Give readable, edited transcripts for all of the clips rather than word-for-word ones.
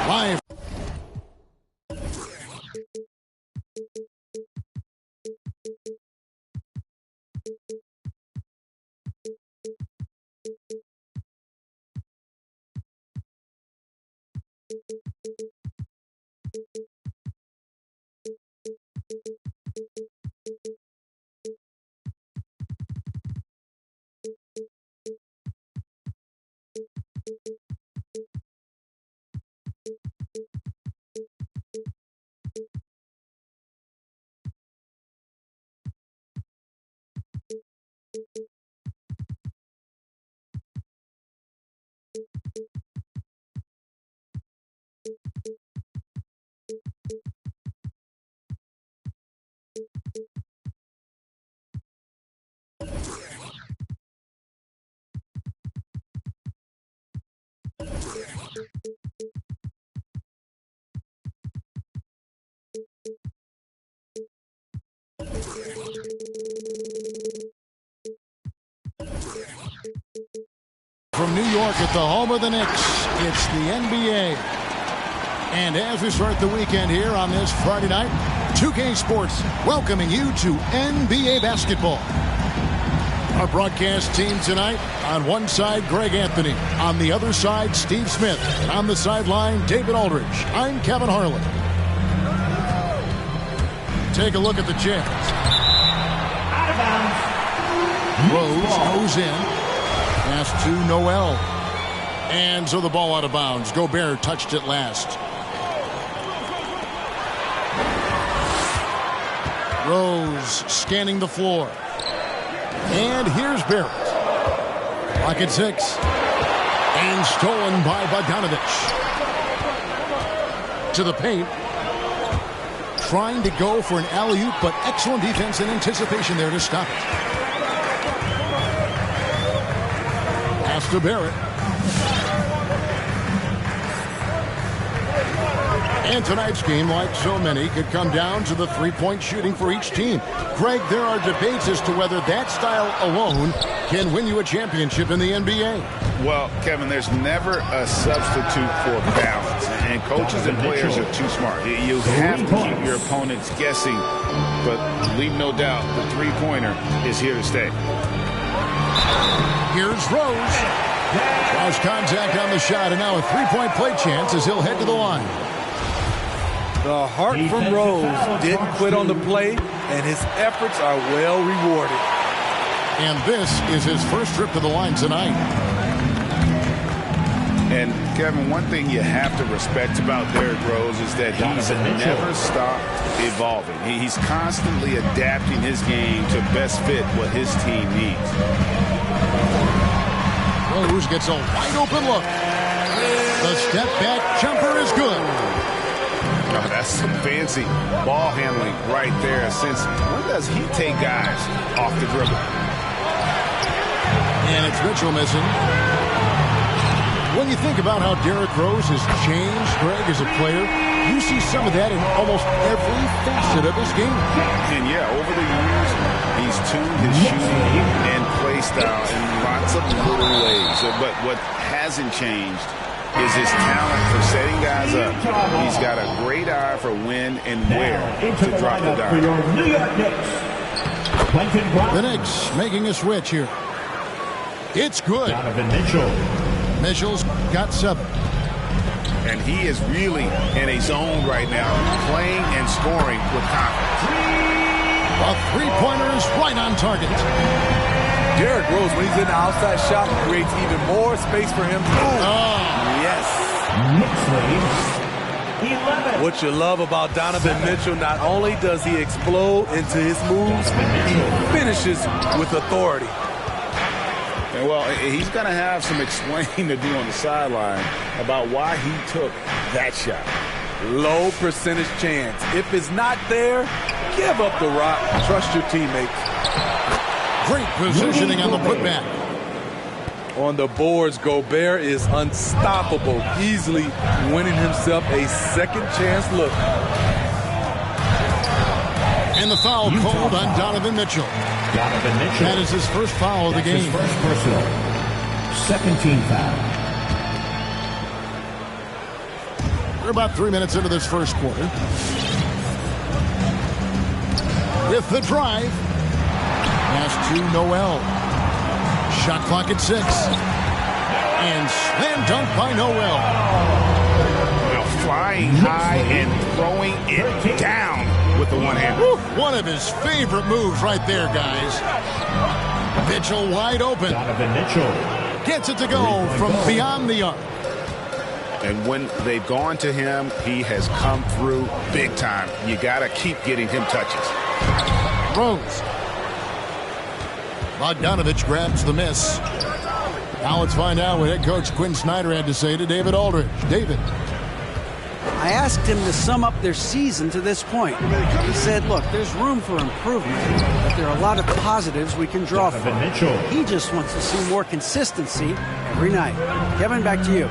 Live. From New York at the home of the Knicks, it's the NBA. And as we start the weekend here on this Friday night, 2K Sports welcoming you to NBA basketball. Our broadcast team tonight, on one side, Greg Anthony. On the other side, Steve Smith. On the sideline, David Aldridge. I'm Kevin Harlan. Take a look at the chance. Out of bounds. Rose goes in. Pass to Noel. And so the ball out of bounds. Gobert touched it last. Rose scanning the floor. And here's Barrett. Clock at 6. And stolen by Bogdanovich. To the paint. Trying to go for an alley-oop, but excellent defense and anticipation there to stop it. Pass to Barrett. And tonight's game, like so many, could come down to the three-point shooting for each team. Greg, there are debates as to whether that style alone can win you a championship in the NBA. Well, Kevin, there's never a substitute for balance. And coaches and players are too smart. You have to keep your opponents guessing. But leave no doubt, the three-pointer is here to stay. Here's Rose. Lost contact on the shot, and now a three-point play chance as he'll head to the line. The heart from Rose didn't quit on the play, and his efforts are well rewarded. And this is his first trip to the line tonight. And, Kevin, one thing you have to respect about Derrick Rose is that he's never stopped evolving. He's constantly adapting his game to best fit what his team needs. Rose gets a wide-open look. The step-back jumper is good. Oh, that's some fancy ball handling right there. Since when does he take guys off the dribble? And it's Mitchell missing. When you think about how Derrick Rose has changed, Greg, as a player, you see some of that in almost every facet of his game. And yeah, over the years, he's tuned his shooting and play style in lots of little ways. But what hasn't changed is his talent for setting guys up. He's got a great eye for when and where to drop the dime. The Knicks making a switch here. It's good. Mitchell's got 7. And he is really in a zone right now, playing and scoring with confidence. A three-pointer is right on target. Derrick Rose, when he's in the outside shot, creates even more space for him. Yes. What you love about Donovan Mitchell, not only does he explode into his moves, he finishes with authority. And well, he's going to have some explaining to do on the sideline about why he took that shot. Low percentage chance. If it's not there, give up the rock. Trust your teammates. Great positioning on the putback. On the boards, Gobert is unstoppable, easily winning himself a second chance look. And the foul called on Donovan Mitchell. That is his first foul of the game. 17 foul. We're about 3 minutes into this first quarter. With the drive. Pass to Noel. Shot clock at 6. And slam dunk by Noel. Now flying high and throwing it down with the one-hander. One of his favorite moves right there, guys. Mitchell wide open. Donovan Mitchell Gets it to go from beyond the arc. And when they've gone to him, he has come through big time. You got to keep getting him touches. Rose. Bogdanovich grabs the miss. Now let's find out what head coach Quinn Snyder had to say to David Aldridge. David. I asked him to sum up their season to this point. He said, look, there's room for improvement, but there are a lot of positives we can draw from. He just wants to see more consistency every night. Kevin, back to you.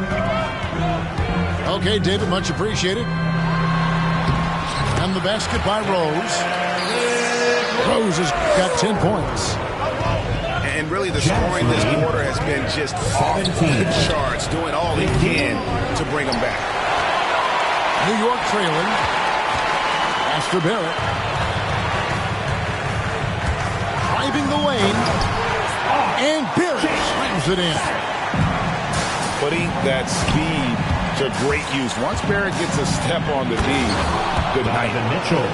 Okay, David, much appreciated. And the basket by Rose. Rose has got 10 points. And really the scoring this quarter has been just off the charts, doing all he can to bring them back. New York trailing. Master Barrett. Driving the lane. And Barrett slams it in. Putting that speed to great use. Once Barrett gets a step on the D, good night. Mitchell.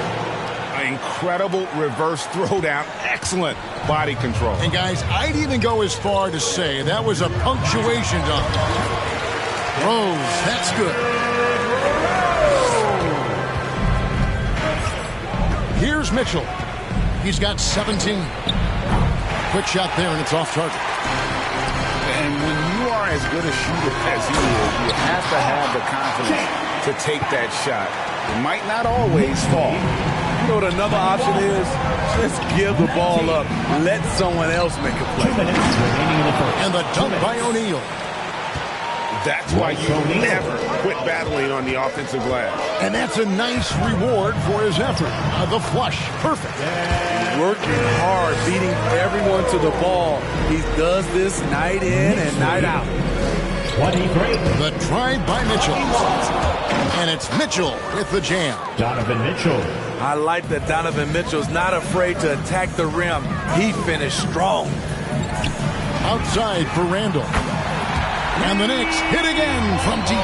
An incredible reverse throwdown. Excellent body control. And guys, I'd even go as far to say that was a punctuation dunk. Rose, that's good. Here's Mitchell. He's got 17. Quick shot there, and it's off target. And when you are as good a shooter as he is, you have to have the confidence to take that shot. It might not always fall. You know what another option is? Just give the ball up. Let someone else make a play. 2 minutes remaining in the first. And the dunk by O'Neal. That's why you never quit battling on the offensive glass. And that's a nice reward for his effort. The flush. Perfect. Working hard, beating everyone to the ball. He does this night in and night out. 23. The drive by Mitchell. And it's Mitchell with the jam. Donovan Mitchell. I like that Donovan Mitchell's not afraid to attack the rim. He finished strong. Outside for Randall. And the Knicks hit again from deep.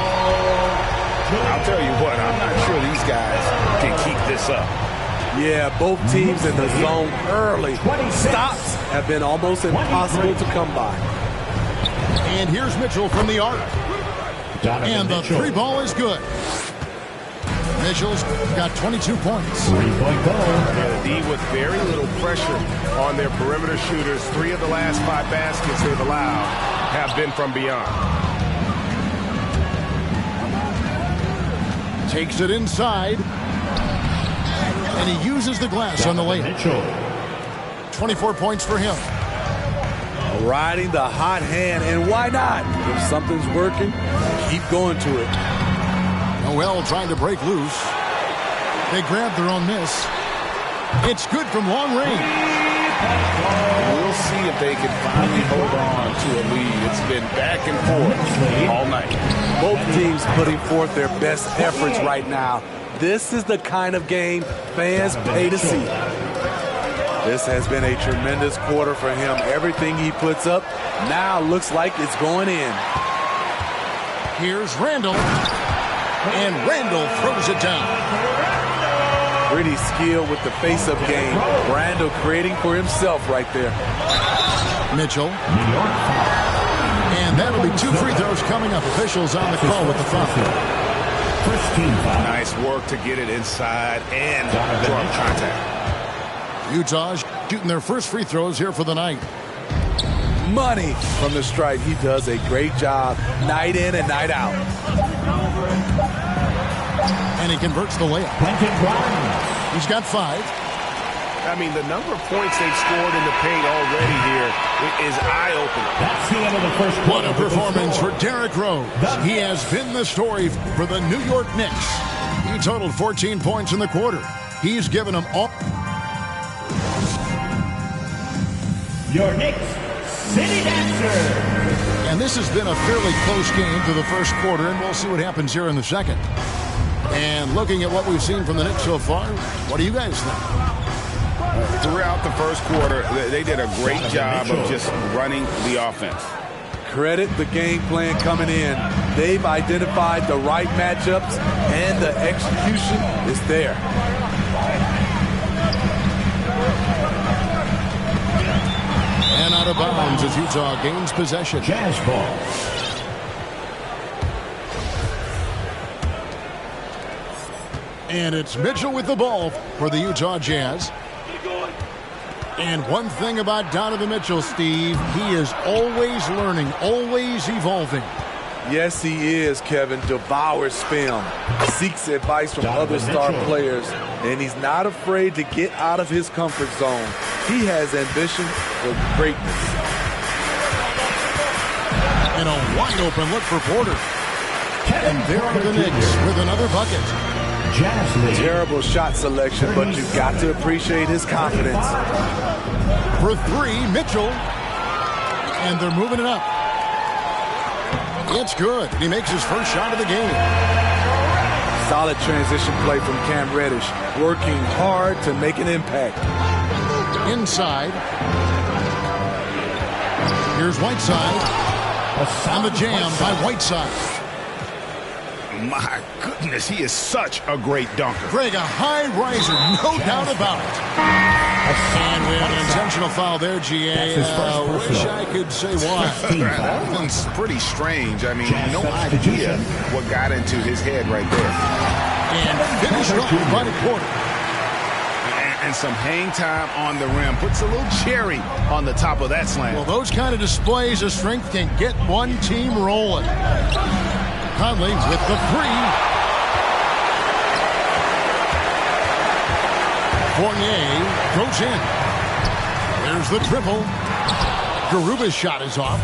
I'll tell you what, I'm not sure these guys can keep this up. Yeah, both teams in the zone early. Stops have been almost impossible to come by. And here's Mitchell from the arc. And the Mitchell. three ball is good. Mitchell's got 22 points. 3-point goal. The D with very little pressure on their perimeter shooters. 3 of the last 5 baskets they've allowed have been from beyond. Takes it inside. And he uses the glass on the layup. Mitchell. 24 points for him. Riding the hot hand, and why not? If something's working, keep going to it. Noel trying to break loose. They grab their own miss. It's good from long range. We'll see if they can finally hold on to a lead. It's been back and forth all night. Both teams putting forth their best efforts right now. This is the kind of game fans pay to see. This has been a tremendous quarter for him. Everything he puts up now looks like it's going in. Here's Randall. And Randall throws it down. Pretty skilled with the face-up game. Randall creating for himself right there. Mitchell. New York foul. And that'll be 2 free throws coming up. Officials on the call with the foul. First team foul. Nice work to get it inside and draw contact. Utah's shooting their first free throws here for the night. Money from the stripe. He does a great job night in and night out. And he converts the layup. Quentin Grimes. He's got 5. I mean, the number of points they've scored in the paint already here is eye-opening. That's the end of the first What quarter. a performance for Derrick Rose. He has been the story for the New York Knicks. He totaled 14 points in the quarter. He's given them all. Your Knicks City Dancer. And this has been a fairly close game through the first quarter, and we'll see what happens here in the second. And looking at what we've seen from the Knicks so far, what do you guys think? Throughout the first quarter, they did a great job of just running the offense. Credit the game plan coming in. They've identified the right matchups, and the execution is there. And out of bounds as Utah gains possession. Jazz ball. And it's Mitchell with the ball for the Utah Jazz. And one thing about Donovan Mitchell, Steve, he is always learning, always evolving. Yes, he is, Kevin. Devours film, seeks advice from other star players, and he's not afraid to get out of his comfort zone. He has ambition for greatness. And a wide open look for Porter. And there are the Knicks with another bucket. Jazz lead. Terrible shot selection, but you've got to appreciate his confidence. For three, Mitchell. And they're moving it up. It's good. He makes his first shot of the game. Solid transition play from Cam Reddish, working hard to make an impact. Inside. Here's Whiteside. On the jam by Whiteside. My goodness, he is such a great dunker. Greg, a high riser, no doubt about it. And we have an intentional foul there, GA. Wish I could say why. That one's pretty strange. I mean, no idea what got into his head right there. And finished off by Porter. And some hang time on the rim. Puts a little cherry on the top of that slam. Well, those kind of displays of strength can get one team rolling. Conley with the three. Fournier goes in. There's the triple. Garuba's shot is off.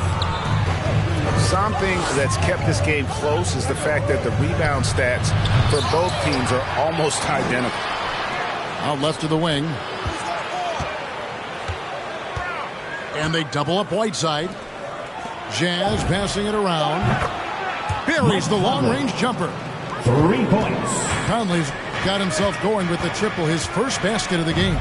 Something that's kept this game close is the fact that the rebound stats for both teams are almost identical. Out left of the wing. And they double up Whiteside. Jazz passing it around. Buries the long-range jumper. 3 points. Conley's got himself going with the triple, his first basket of the game.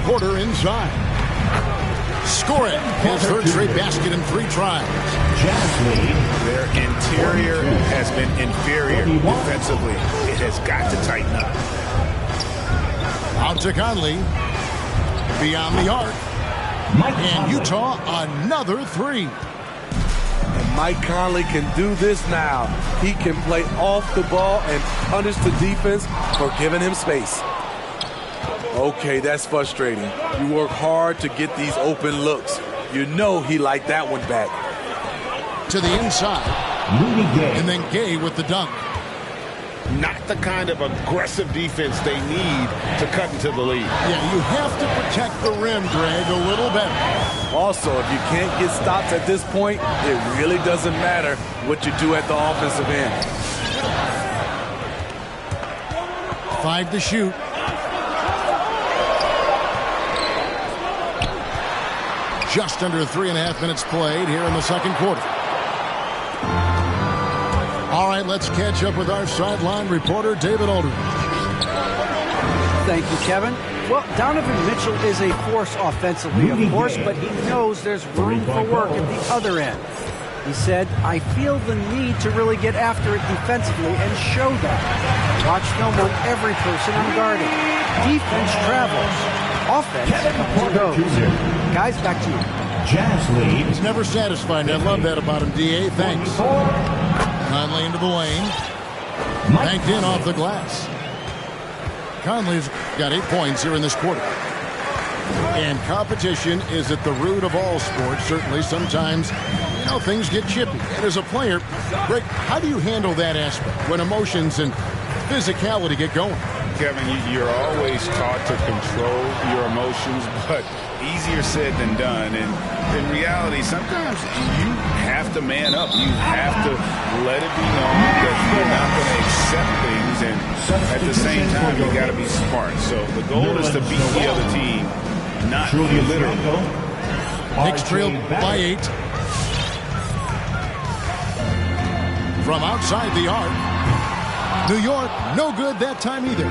Porter inside. Scoring his third straight basket in 3 tries. Jazz lead. Their interior has been inferior defensively. It has got to tighten up. Out to Conley. Beyond the arc. And Utah, another 3. And Mike Conley can do this now. He can play off the ball and punish the defense for giving him space. Okay, that's frustrating. You work hard to get these open looks. You know he liked that one back. To the inside. And then Gay with the dunk. Not the kind of aggressive defense they need to cut into the lead. Yeah, you have to protect the rim, Greg, a little better. Also, if you can't get stops at this point, it really doesn't matter what you do at the offensive end. 5 to shoot. Just under 3.5 minutes played here in the second quarter. All right, let's catch up with our sideline reporter, David Aldridge. Thank you, Kevin. Well, Donovan Mitchell is a force offensively, of course, but he knows there's room for work at the other end. He said, I feel the need to really get after it defensively and show that. Watch film on every person I'm guarding. Defense travels. Offense comes and goes. Guys, back to you. Jazz lead. He's never satisfied. I love that about him, D.A. Thanks. Conley into the lane. Banked in off the glass. Conley's got 8 points here in this quarter. And competition is at the root of all sports. Certainly, sometimes, you know, things get chippy. And as a player, Greg, how do you handle that aspect when emotions and physicality get going? Kevin, you're always taught to control your emotions, but easier said than done. And in reality, sometimes you have to man up. You have to let it be known that you're not going to accept things. And at the same time, you got to be smart. So the goal is to beat the other team not literal. Knicks trailed by 8. From outside the arc. New York, no good that time either.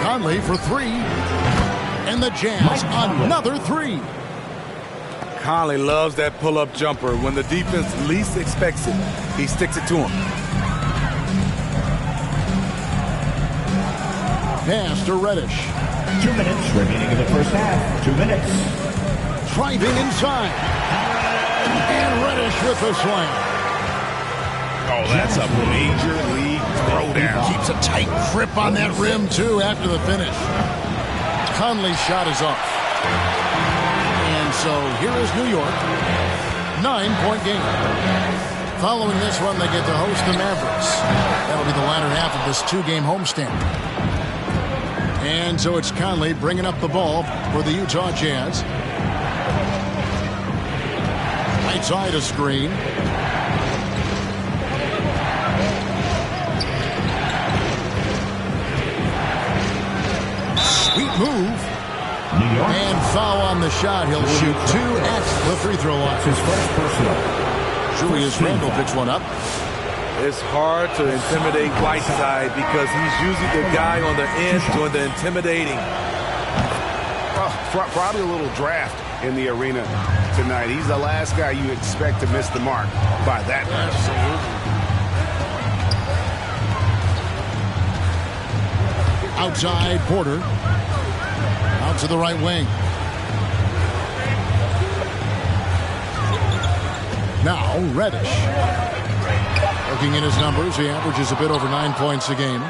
Conley for 3. And the Jazz, another 3. Conley loves that pull-up jumper. When the defense least expects it, he sticks it to him. Pass to Reddish. 2 minutes remaining in the first half. 2 minutes. Driving inside. And Reddish with the slam. Oh, that's a major league throwdown. Keeps a tight grip on that rim, too, after the finish. Conley's shot is off. And so here is New York. 9-point game. Following this one, they get to host the Mavericks. That'll be the latter half of this 2-game homestand. And so it's Conley bringing up the ball for the Utah Jazz. Right side a screen. Sweet move. New York. And foul on the shot. He'll shoot 2 at the free throw line. His first personal. Julius Randle picks one up. It's hard to intimidate Whiteside because he's usually the guy on the end doing the intimidating. Probably a little draft in the arena tonight. He's the last guy you expect to miss the mark by that much. Outside Porter. Out to the right wing. Now Reddish. Looking at his numbers, he averages a bit over 9 points a game.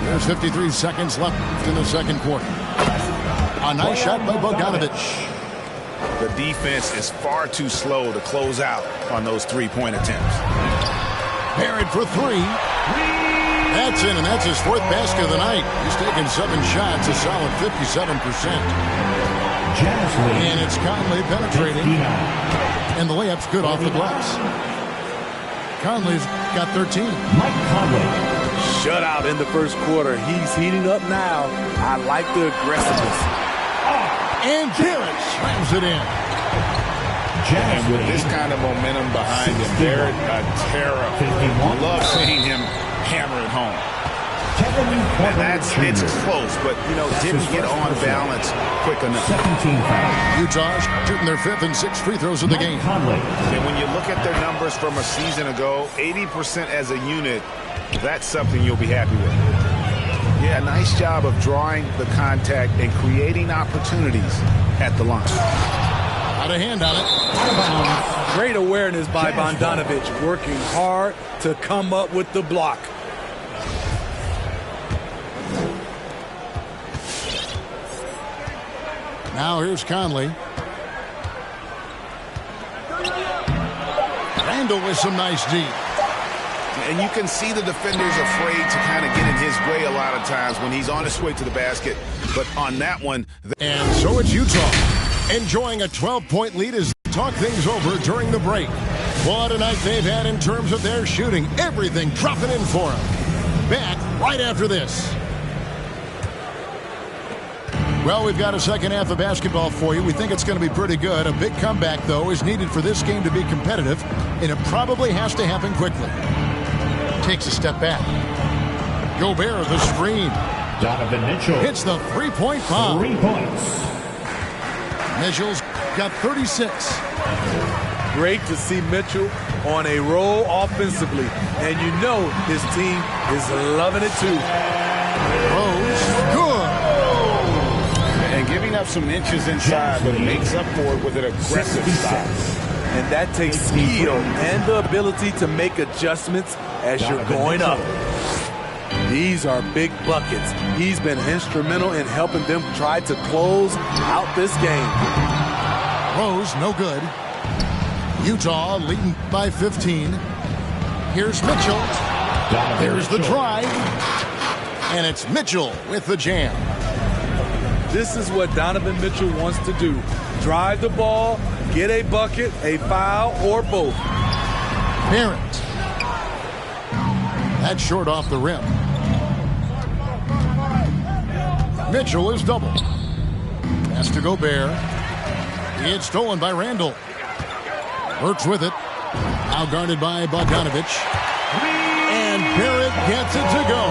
There's 53 seconds left in the second quarter. A nice shot by Bogdanovich. The defense is far too slow to close out on those three-point attempts. Barrett for 3. That's in, and that's his 4th basket of the night. He's taken 7 shots, a solid 57%. And it's Conley penetrating. And the layup's good off the glass. Conley's got 13. Mike Conley. Shutout in the first quarter. He's heating up now. I like the aggressiveness. And Barrett slams it in. And with this kind of momentum behind him, Barrett, a terror. I love seeing him hammer it home. And it's close, but, didn't get on balance quick enough. Utah's shooting their 5th and 6th free throws of the game. And when you look at their numbers from a season ago, 80% as a unit, that's something you'll be happy with. Yeah, nice job of drawing the contact and creating opportunities at the line. Out of hand on it. Great awareness by Bogdanovich, working hard to come up with the block. Now here's Conley. Randle with some nice D. And you can see the defender's afraid to kind of get in his way a lot of times when he's on his way to the basket. But on that one... And so it's Utah enjoying a 12-point lead as they talk things over during the break. What a night they've had in terms of their shooting. Everything dropping in for them. Back right after this. Well, we've got a second half of basketball for you. We think it's going to be pretty good. A big comeback, though, is needed for this game to be competitive, and it probably has to happen quickly. Takes a step back. Gobert, the screen. Donovan Mitchell hits the three-point bomb. 3 points. Mitchell's got 36. Great to see Mitchell on a roll offensively, and his team is loving it too. Rose, good. And giving up some inches inside, but makes up for it with an aggressive style. And that takes skill and the ability to make adjustments as you're going up. These are big buckets. He's been instrumental in helping them try to close out this game. Rose, no good. Utah leading by 15. Here's Mitchell. There's the drive. And it's Mitchell with the jam. This is what Donovan Mitchell wants to do. Drive the ball, get a bucket, a foul, or both. Barrett. That's short off the rim. Mitchell is doubled. Pass to Gobert. It's stolen by Randall. Burks with it. Now guarded by Bogdanovich. And Barrett gets it to go.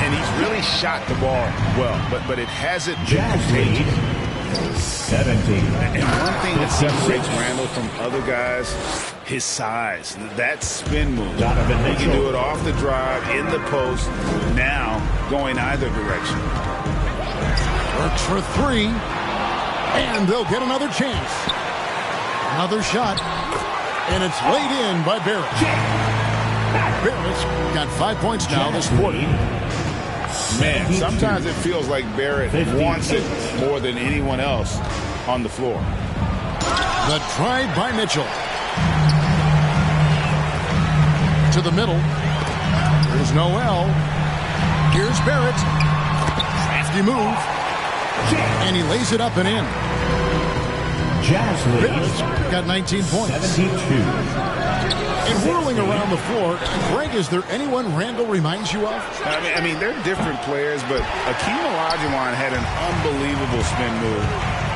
And he's really shot the ball well, but it hasn't been contagious. 17. And one thing that separates Randall from other guys, his size. That spin move. He can do it off the drive, in the post, now going either direction. Burks for three. And they'll get another chance. Another shot. And it's laid in by Barrett. Barrett's got 5 points now this quarter. Man, sometimes it feels like Barrett wants it more than anyone else on the floor. The drive by Mitchell. To the middle. There's Noel. Here's Barrett. Crafty move. And he lays it up and in. Jazz Barrett's got 19 points. 72. And whirling around the floor, Greg, is there anyone Randall reminds you of? I mean, they're different players, but Akeem Olajuwon had an unbelievable spin move.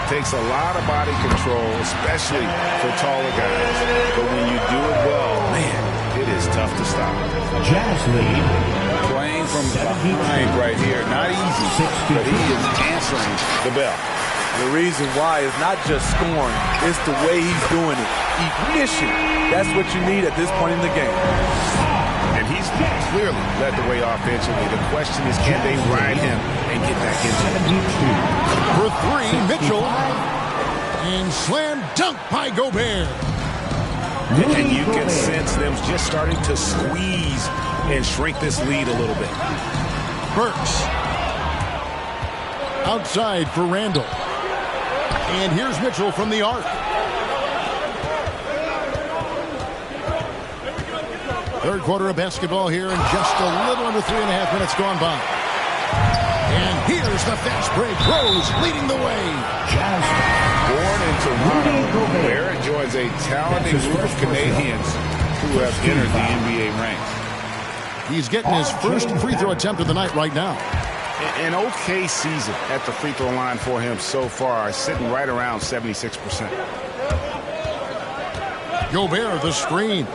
Takes a lot of body control, especially for taller guys. But when you do it well, man, it is tough to stop. Jazz lead. Playing from behind right here, not easy, but he is answering the bell. The reason why is not just scoring, it's the way he's doing it. Efficient. That's what you need at this point in the game. And he's clearly led the way offensively. The question is, can they ride him and get back into it? For three, Mitchell. And slam dunk by Gobert. And you can sense them just starting to squeeze and shrink this lead a little bit. Burks. Outside for Randall. And here's Mitchell from the arc. Third quarter of basketball here, and just a little under 3.5 minutes gone by. And here's the fast break. Rose leading the way. Born in Toronto, Barrett joins a talented group of Canadians who have entered the NBA ranks. He's getting his first free throw attempt of the night right now. An okay season at the free throw line for him so far, sitting right around 76%. Gobert, the screen.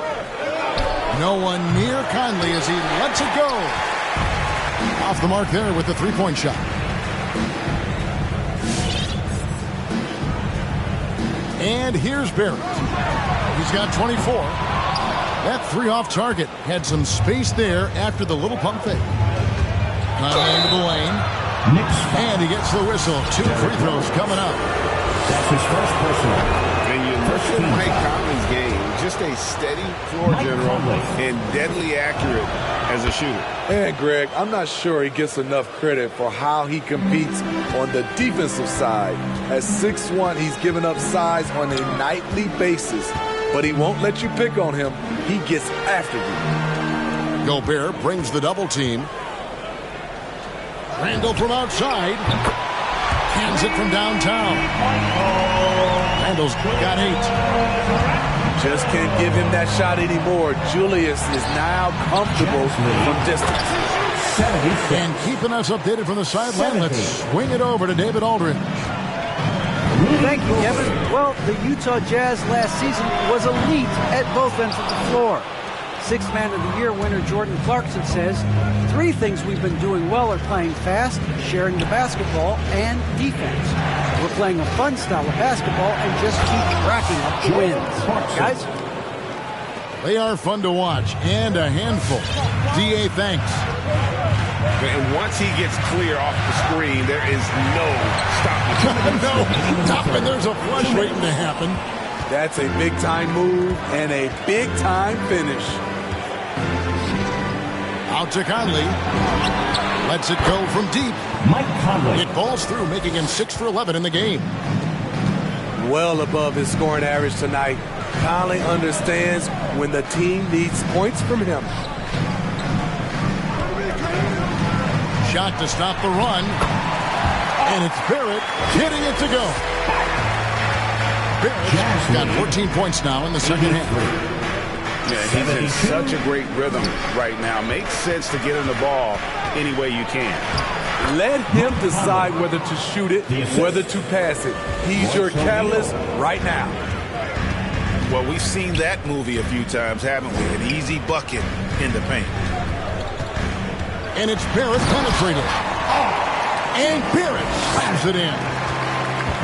No one near Conley as he lets it go. Off the mark there with the three-point shot. And here's Barrett. He's got 24. That three off target. Had some space there after the little pump fake. Conley into the lane. And he gets the whistle. 2 free throws coming up. That's his first personal. And you look at Mike Conley's game, just a steady floor general and deadly accurate as a shooter. And Greg, I'm not sure he gets enough credit for how he competes on the defensive side. At 6'1", he's giving up size on a nightly basis, but he won't let you pick on him. He gets after you. Gobert brings the double team. Randall from outside. Hands it from downtown. Randall's got 8. Just can't give him that shot anymore. Julius is now comfortable from distance. And keeping us updated from the sideline, let's swing it over to David Aldridge. Thank you, Kevin. Well, the Utah Jazz last season was elite at both ends of the floor. Sixth Man of the Year winner Jordan Clarkson says, 3 things we've been doing well are playing fast, sharing the basketball, and defense. We're playing a fun style of basketball and just keep racking up the wins. Guys? They are fun to watch and a handful. D.A., thanks. And once he gets clear off the screen, there is no stopping. No stopping. There's a flush waiting to happen. That's a big-time move and a big-time finish. Out to Conley. Lets it go from deep. Mike Conley. It balls through, making him 6 for 11 in the game. Well above his scoring average tonight. Conley understands when the team needs points from him. Shot to stop the run. And it's Barrett hitting it to go. Barrett's got 14 points now in the second half. Yeah, he's in such a great rhythm right now. Makes sense to get him the ball any way you can. Let him decide whether to shoot it, whether to pass it. He's your catalyst right now. Well, we've seen that movie a few times, haven't we? An easy bucket in the paint. And it's Barrett penetrating. And Barrett slams it in.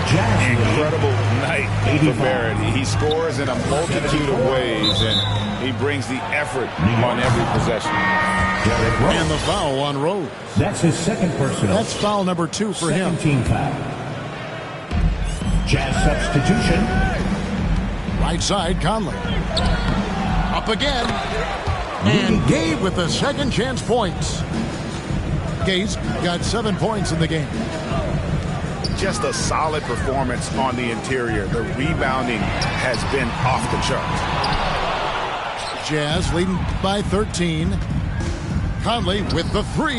Incredible night for Barrett. He scores in a multitude of ways, and he brings the effort on every possession. And the foul on Rose. That's his second personal. That's foul number 2 for him. Team foul. Jazz substitution. Right side, Conley. Up again. And Gabe with the second chance points. Gabe's got 7 points in the game. Just a solid performance on the interior. The rebounding has been off the charts. Jazz leading by 13. Conley with the 3.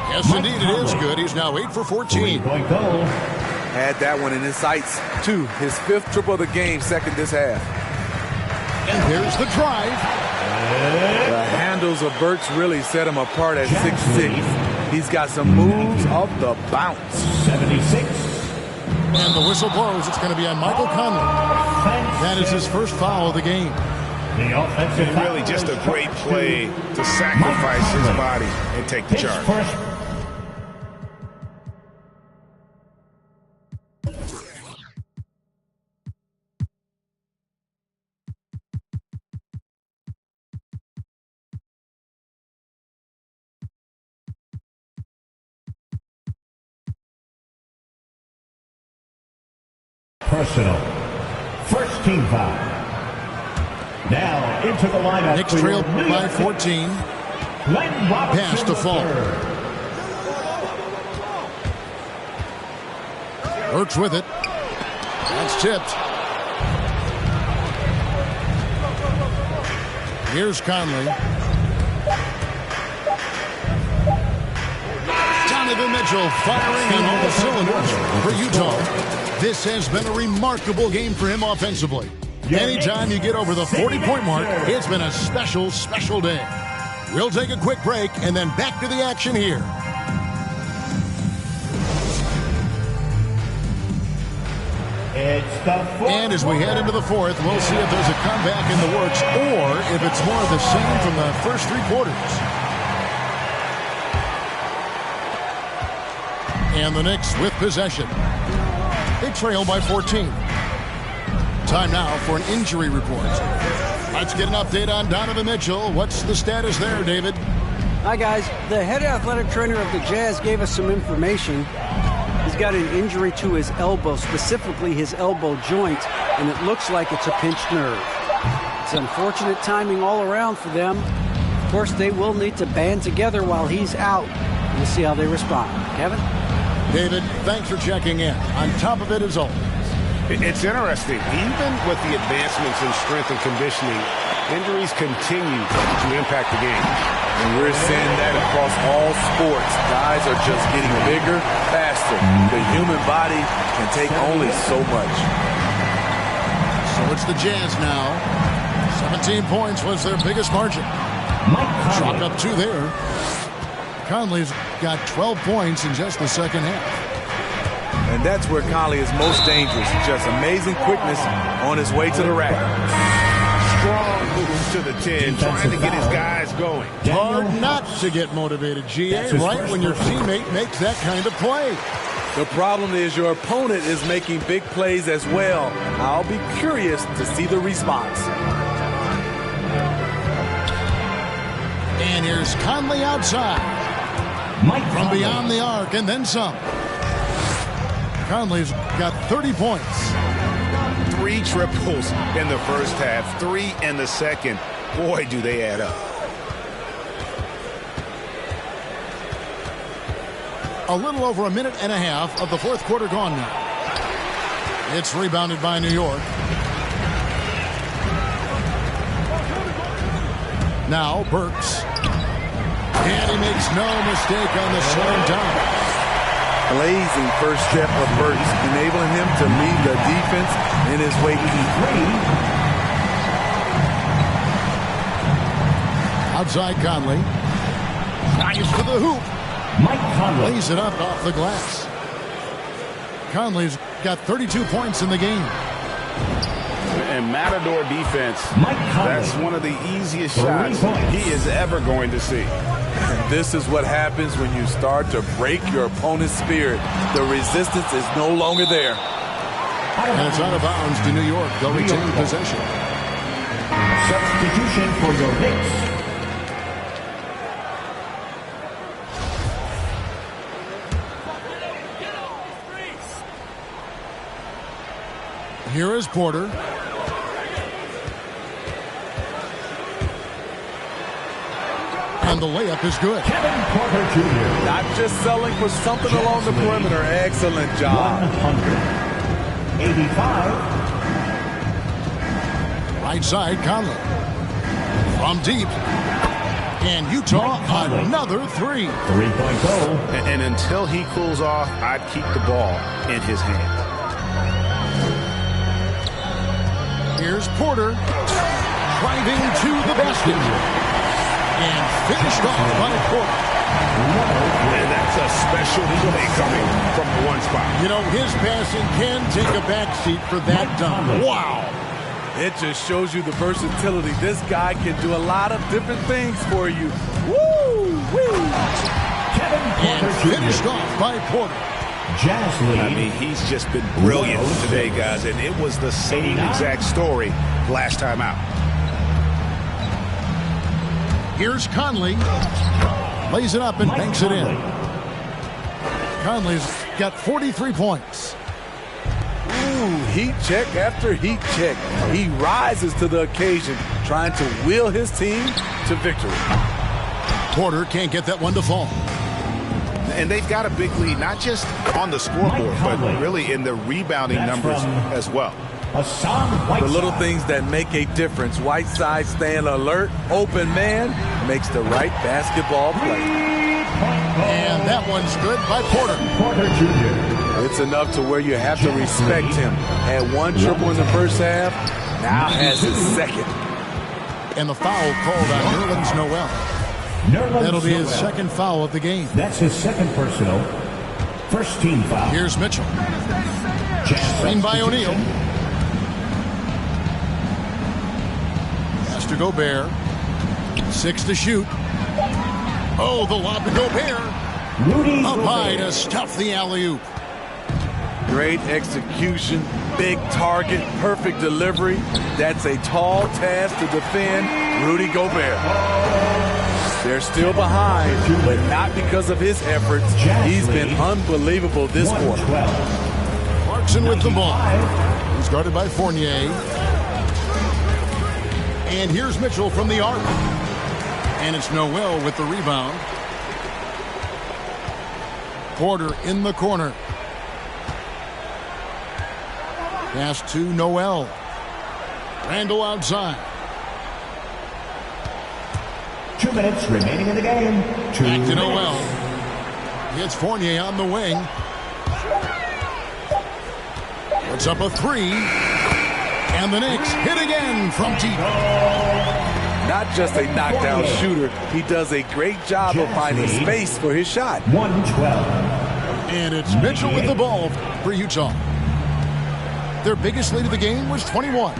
Yes, indeed, it is good. He's now 8 for 14. Had that one in his sights, too. His 5th triple of the game, second this half. And there's the drive. The handles of Burks really set him apart at 6'6". He's got some moves off the bounce. 76. And the whistle blows. It's going to be on Michael Conley. That is his first foul of the game. And really just a great play to sacrifice his body and take the charge. Personal. First team foul. Now into the lineup. Knicks trailed by 14. Pass to Fall. Works with it. That's tipped. Here's Conley. Donovan Mitchell firing on all the cylinders for Utah. This has been a remarkable game for him offensively. Anytime you get over the 40-point mark, it's been a special, special day. We'll take a quick break and then back to the action here. And as we head into the fourth, we'll see if there's a comeback in the works or if it's more of the same from the first 3 quarters. And the Knicks with possession. They trail by 14. Time now for an injury report. Let's get an update on Donovan Mitchell. What's the status there, David? Hi, guys. The head athletic trainer of the Jazz gave us some information. He's got an injury to his elbow, specifically his elbow joint, and it looks like it's a pinched nerve. It's unfortunate timing all around for them. Of course, they will need to band together while he's out. We'll see how they respond. Kevin? David, thanks for checking in. On top of it as always. It's interesting. Even with the advancements in strength and conditioning, injuries continue to impact the game. And we're seeing that across all sports. Guys are just getting bigger, faster. The human body can take only so much. So it's the Jazz now. 17 points was their biggest margin. Dropped up 2 there. Conley's got 12 points in just the second half. And that's where Conley is most dangerous. Just amazing quickness on his way to the rack. Strong move to the 10, trying to get his guys going. Hard not to get motivated, GA, right when your teammate makes that kind of play. The problem is your opponent is making big plays as well. I'll be curious to see the response. And here's Conley outside. From beyond the arc and then some. Conley's got 30 points. 3 triples in the first half, 3 in the second. Boy, do they add up. A little over a minute and a half of the fourth quarter gone now. It's rebounded by New York. Now Burks. And he makes no mistake on the slam dunk. Blazing first step of Burks, enabling him to lead the defense in his wake. Outside Conley. Nice to the hoop. Mike Conley. Lays it up off the glass. Conley's got 32 points in the game. And Matador defense, Mike Conley. that's one of the easiest shots he is ever going to see. And this is what happens when you start to break your opponent's spirit. The resistance is no longer there. And it's out of bounds to New York. They'll retain possession. Substitution for your Knicks. Here is Porter. And the layup is good. Kevin Porter Jr. Not just selling for something along the perimeter. Excellent job. 185. Right side, Conley. From deep. And Utah, another three. Three-point goal. And until he cools off, I'd keep the ball in his hand. Here's Porter. Driving to the basket. And finished off by Porter. And that's a special play coming from the one spot. You know, his passing can take a backseat for that dunk. Wow. It just shows you the versatility. This guy can do a lot of different things for you. Woo! Woo! Kevin And Porter Jr. finished off by Porter. Jazz lead. I mean, he's just been brilliant today, guys. And it was the same exact story last time out. Here's Conley. Lays it up and banks it in. Conley's got 43 points. Ooh, heat check after heat check. He rises to the occasion, trying to will his team to victory. Porter can't get that one to fall. And they've got a big lead, not just on the scoreboard, but really in the rebounding numbers as well. The little things that make a difference. Whiteside staying alert, open man, makes the right basketball play. And that one's good by Porter. Porter Jr. It's enough to where you have to respect him. Had one triple in the first half, now has his second. And the foul called on Nerlens Noel. That'll be his second foul of the game. That's his second personal. First team foul. Here's Mitchell. Screen by O'Neal. Pass to Gobert. 6 to shoot. Oh, the lob to Gobert. Rudy Up high Gobert. to stuff the alley-oop. Great execution, big target, perfect delivery. That's a tall task to defend Rudy Gobert. They're still behind, but not because of his efforts. He's been unbelievable this quarter. 112. Clarkson with the ball. He's guarded by Fournier. And here's Mitchell from the arc. And it's Noel with the rebound. Porter in the corner. Pass to Noel. Randall outside. 2 minutes remaining in the game. Back to Noel. Hits Fournier on the wing. Puts up a three. And the Knicks hit again from deep. Not just a knockdown shooter, he does a great job of finding space for his shot. 112. And it's Mitchell with the ball for Utah. Their biggest lead of the game was 21.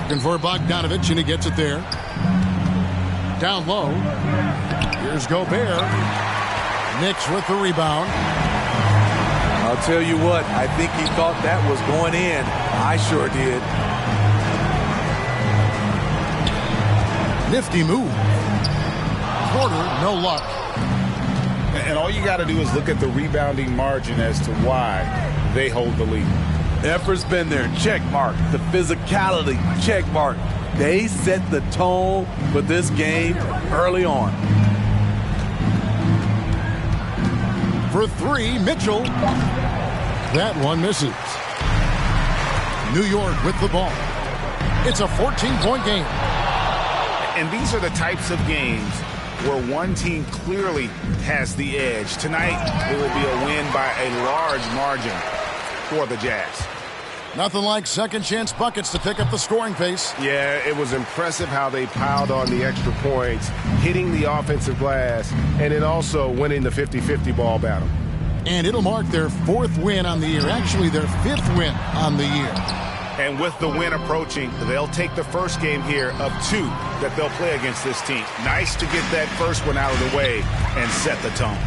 Looking for Bogdanovich, and he gets it there. Down low. Here's Gobert. Knicks with the rebound. I'll tell you what, I think he thought that was going in. I sure did. Nifty move. Porter, no luck. And all you got to do is look at the rebounding margin as to why they hold the lead. Effort's been there, check mark. The physicality, check mark. They set the tone for this game early on. For three, Mitchell. That one misses. New York with the ball. It's a 14-point game. And these are the types of games where one team clearly has the edge. Tonight, it will be a win by a large margin for the Jazz. Nothing like second chance buckets to pick up the scoring pace. Yeah, it was impressive how they piled on the extra points, hitting the offensive glass, and then also winning the 50-50 ball battle. And it'll mark their 4th win on the year, actually their 5th win on the year. And with the win approaching, they'll take the first game here of 2 that they'll play against this team. Nice to get that first one out of the way and set the tone.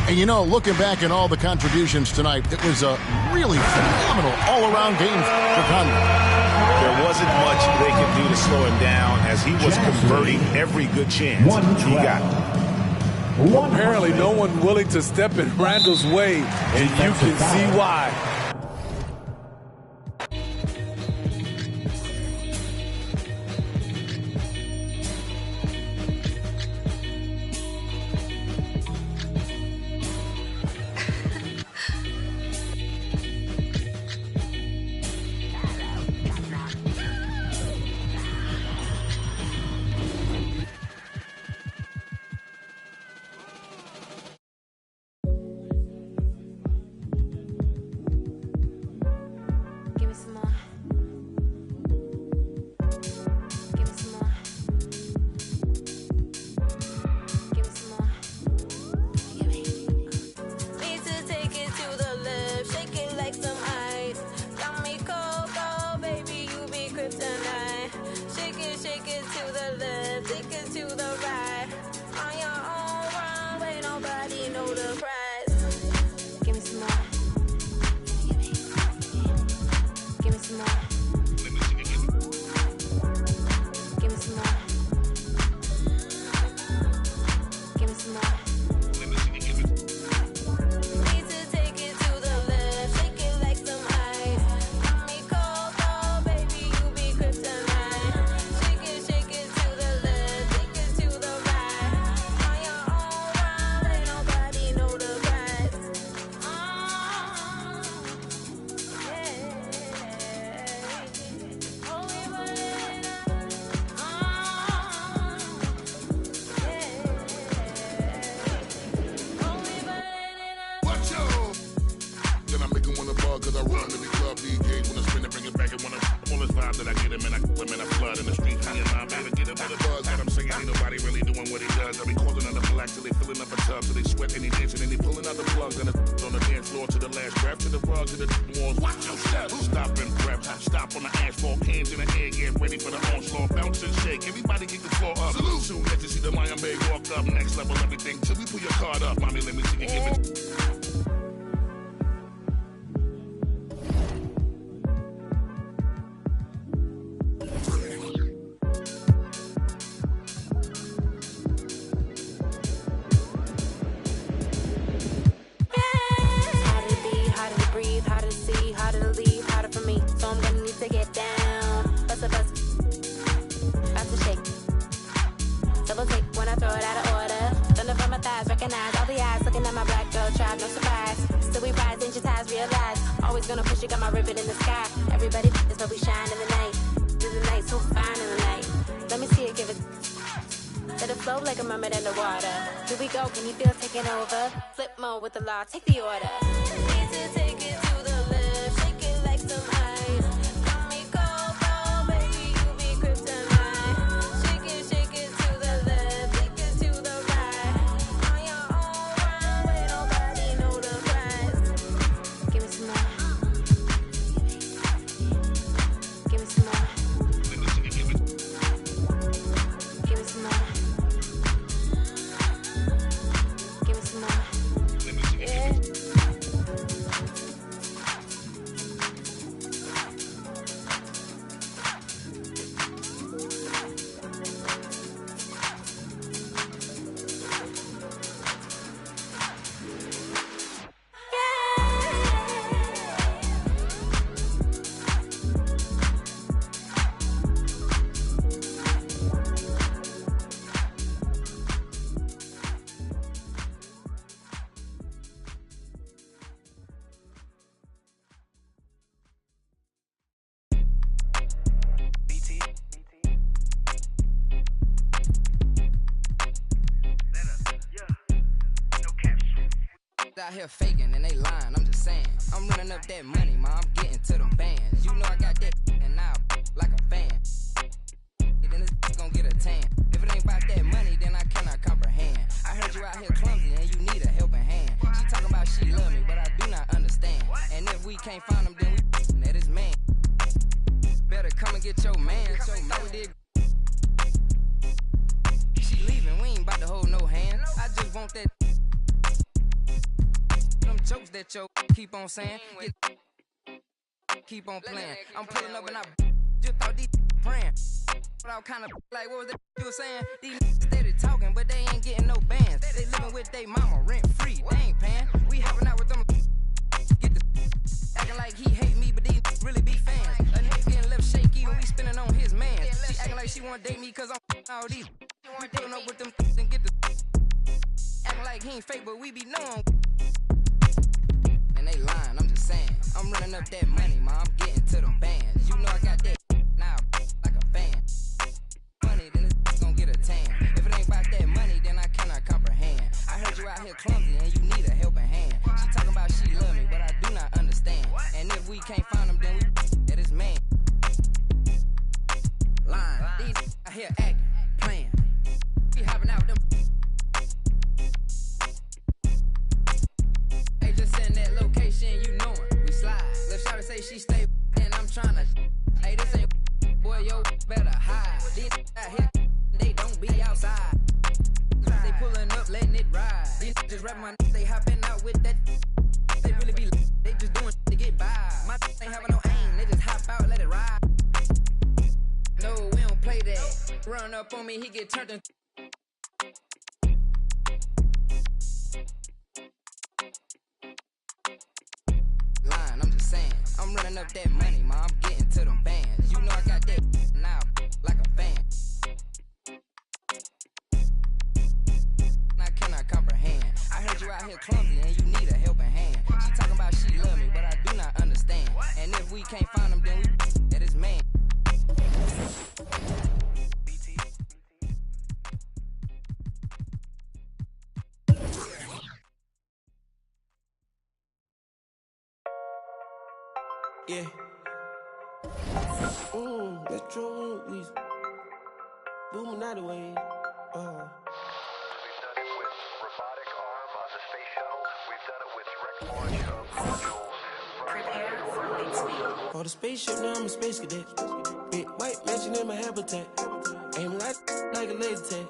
And you know, looking back at all the contributions tonight, it was a really phenomenal all-around game for Conley. There wasn't much they could do to slow him down as he was converting every good chance he got. Apparently no one willing to step in Randall's way, and you can see why. With the law, take the order. Need to take it to the left, shake it like some ice. Got me cold, cold, baby, you be kryptonite. Shake it to the left, take it to the right. On your own run, where nobody know the price. Give me some more. Give me some more. Give me some more. Give me some more. out here faking and they lying, I'm just saying. I'm running up that money, ma, I'm getting to them bands. You know I got that and now like a fan. Then this gon' get a tan. If it ain't about that money, then I cannot comprehend. I heard you out here clumsy and you need a helping hand. She talking about she love me, but I do not understand. And if we can't find him, then we let his man. Better come and get your man. So now we did. She leaving, we ain't about to hold no hand. I just want that. Them jokes that yo keep on saying. Keep on playing. I'm pulling up and I just thought these praying. But I was kind of like, what was that you were saying? These steady talking, but they ain't getting no bands. They living with they mama rent free. They ain't paying. We hopping out with them. Get the acting like he hate me, but these really be fans. A nigga getting left shaky when we spinning on his man. She acting like she wanna date me cause I'm all these. We pulling up with them and get the acting like he ain't fake, but we be knowing. And they lying, I'm just saying. I'm running up that money, ma, I'm getting to them bands. You know I got that now like a fan. Money, then this gon' get a tan. If it ain't about that money, then I cannot comprehend. I heard you out here clumsy and you need a helping hand. She talking about she love me, but I do not understand. And if we can't find him, then we at his man. Lying, these out here acting, playing. We hopping out with them. Hey, just send that location, you know it. We slide. Let's try to say she stay, and I'm tryna. Hey, this ain't boy, yo, better hide. These out here, they don't be outside. They pulling up, letting it ride. These just rapping my they hopping out with that. They really be, they just doing to get by. My ain't having no aim, they just hop out, let it ride. No, we don't play that. Run up on me, he get turned in. Lying, I'm just saying. I'm running up that money, ma, I'm getting to them bands. You know I got that now like a fan. I cannot comprehend. I heard you out here clumsy and you need a helping hand. She talking about she love me, but I do not understand. And if we can't find him, then we at his man. Yeah. Metro Weezy. Booming out the way. We've done it with robotic arm on the space shuttles. We've done it with direct launch of modules. For the spaceship, now I'm a space cadet. Big white mansion in my habitat. Aim like a laser tag.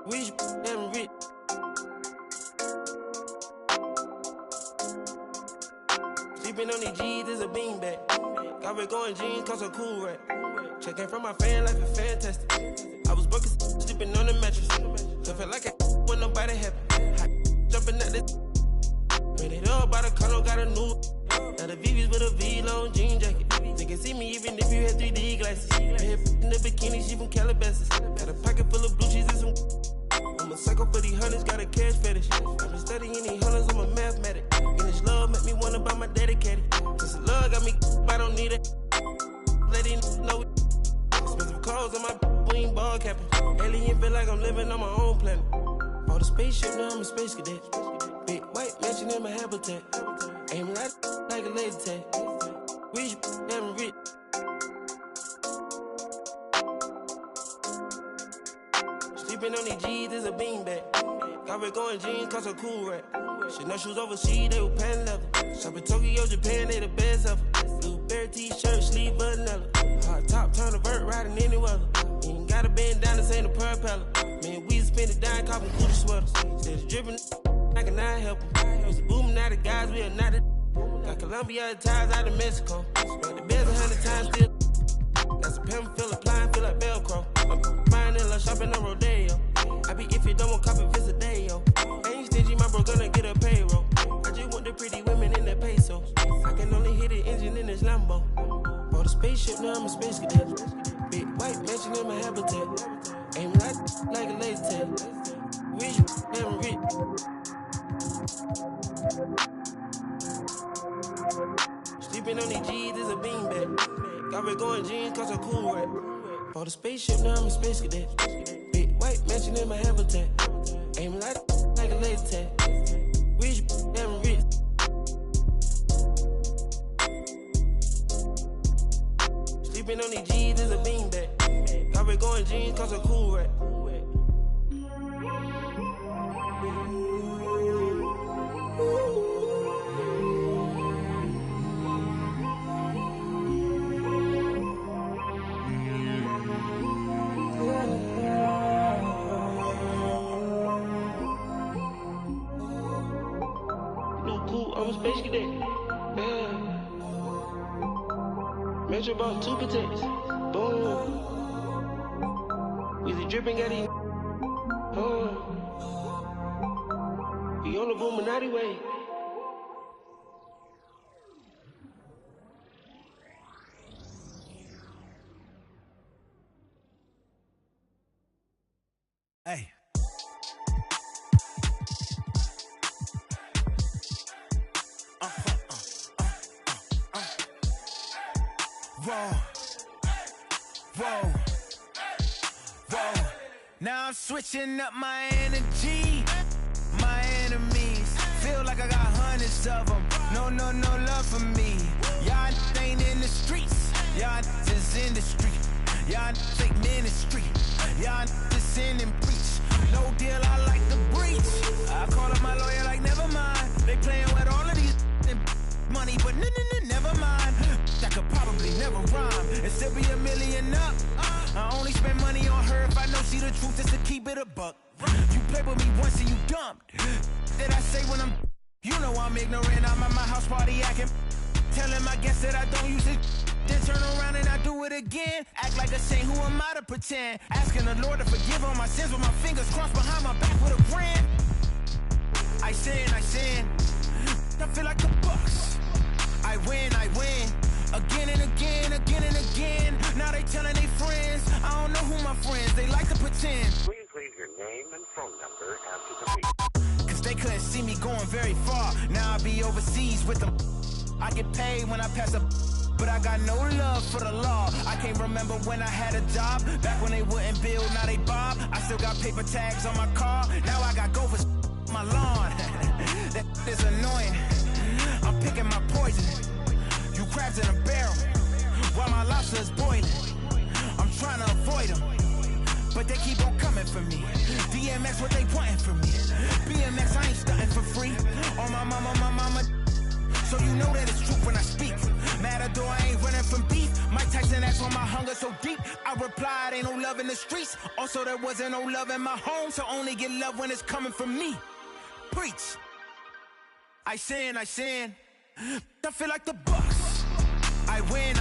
Rich, damn rich. Sleeping on these G's is a beanbag. Got red going jeans, cause a cool rack. Checking from my fan life is fantastic. I was broken, sleeping on the mattress. So felt like when nobody happy. Jumping at this. Made it up by the color, got a new. Now the VV's with a V-long jean jacket. They can see me even if you had 3D glasses. Red in the bikini, she from Calabasas. Got a pocket full of blue cheese and some. I'm a psycho for these hundreds, got a cash fetish. I've been studying these hundreds, I'm a mathematic. And this love make me wanna buy my daddy caddy. Cause the love got me, I don't need it. Let it know it. Expensive clothes on my wing ball capping. Alien feel like I'm living on my own planet. For the spaceship, now I'm a space cadet. Big white mansion in my habitat. Aim like a laser tag. Rich, damn rich. Sleeping on these G's is a beanbag. Got red going jeans, cause a cool rack. Shit, no shoes overseas, they were pan level. Shopping Tokyo, Japan, they the best ever. Blueberry t-shirt, sleeve vanilla. Hot top, turn a vert, riding any weather. You ain't gotta bend down, this ain't a propeller. Man, we spend it down, copping cootie sweaters. Instead of dripping, I cannot help them. Used to booming out the guys, we are not the. Got Colombia ties out of Mexico. Spread the beds 100 times still. Got some pimp, feel applying, feel like Velcro. I'm buying in love, shopping on Rodeo. I be if you don't want copy, visit day, yo. Ain't stingy, my bro gonna get a payroll. I just want the pretty women in the pesos. I can only hit the engine in this Lambo. For the spaceship, now I'm a space cadet. Big white mansion in my habitat. Aim like a laser tag. Rich, damn rich. Sleeping on these G's is a beanbag. Got red going jeans, cause a cool rack. For the spaceship, now I'm a space cadet. Big white mansion in my habitat. Aim like a laser tag. Rich, damn I'm space cadet. Yeah. Metro bought 2 protects. Boom. Weezy dripping, got these. We on the Illuminati way. Hey. Whoa. Whoa. Whoa. Now I'm switching up my energy. My enemies feel like I got hundreds of them. No love for me. Y'all ain't in the streets. Y'all just in the street. Y'all fake ministry. Y'all just sin and preach. No deal, I like the breach. I call up my lawyer like, never mind. They playing with all of these money, but never mind. That could probably never rhyme and still be $1 million up. I only spend money on her if I know she the truth, just to keep it a buck. You play with me once and you dumb. That I say when I'm, you know I'm ignorant. I'm at my house party acting, telling my guests that I don't use it. Then turn around and I do it again. Act like a saint, who am I to pretend? Asking the Lord to forgive all my sins with my fingers crossed behind my back with a brand. I sin. I feel like the Bucks. I win. Again and again. Now they telling their friends. I don't know who my friends, they like to pretend. Please leave your name and phone number after the beep. Cause they couldn't see me going very far. Now I be overseas with them. I get paid when I pass a, but I got no love for the law. I can't remember when I had a job. Back when they wouldn't build, now they bob. I still got paper tags on my car. Now I got gophers my lawn. That is annoying. I'm picking my poison. You crabs in a barrel while my lobster is boiling. I'm trying to avoid them, but they keep on coming for me. DMX, what they wanting from me? BMX, I ain't stunting for free. On my mama. So you know that it's true when I speak. Matador, I ain't running from beef. Mike Tyson asked on my hunger so deep. I replied, ain't no love in the streets. Also, there wasn't no love in my home, so only get love when it's coming from me. Preach. I sin. I feel like the Bucks. I win.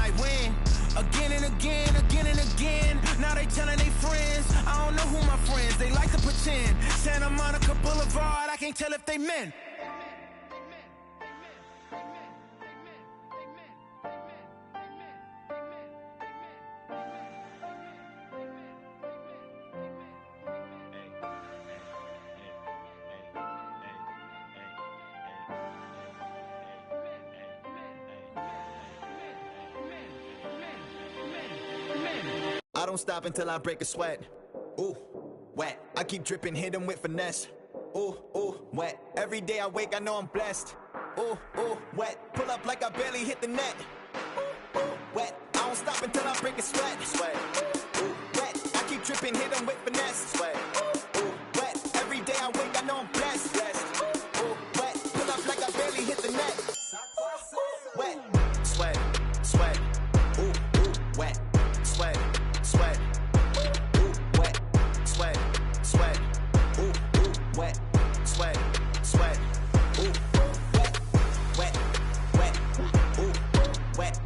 Again and again. Now they telling their friends. I don't know who my friends, they like to pretend. Santa Monica Boulevard, I can't tell if they men. I don't stop until I break a sweat. Ooh, wet. I keep dripping, hit him with finesse. Ooh, wet. Every day I wake, I know I'm blessed. Ooh, wet. Pull up like I barely hit the net. Ooh, wet. I don't stop until I break a sweat. Ooh, wet. I keep dripping, hit him with finesse. Ooh, wet. Every day I wake, I know I'm blessed. Ooh, wet. Pull up like I barely hit the net. Wet. Sweat. Ooh, wet. Sweat. Ooh, wet. Sweat. Ooh, wet. Sweat. Ooh, wet. Ooh, wet. Ooh, wet. Ooh, wet. Ooh, wet.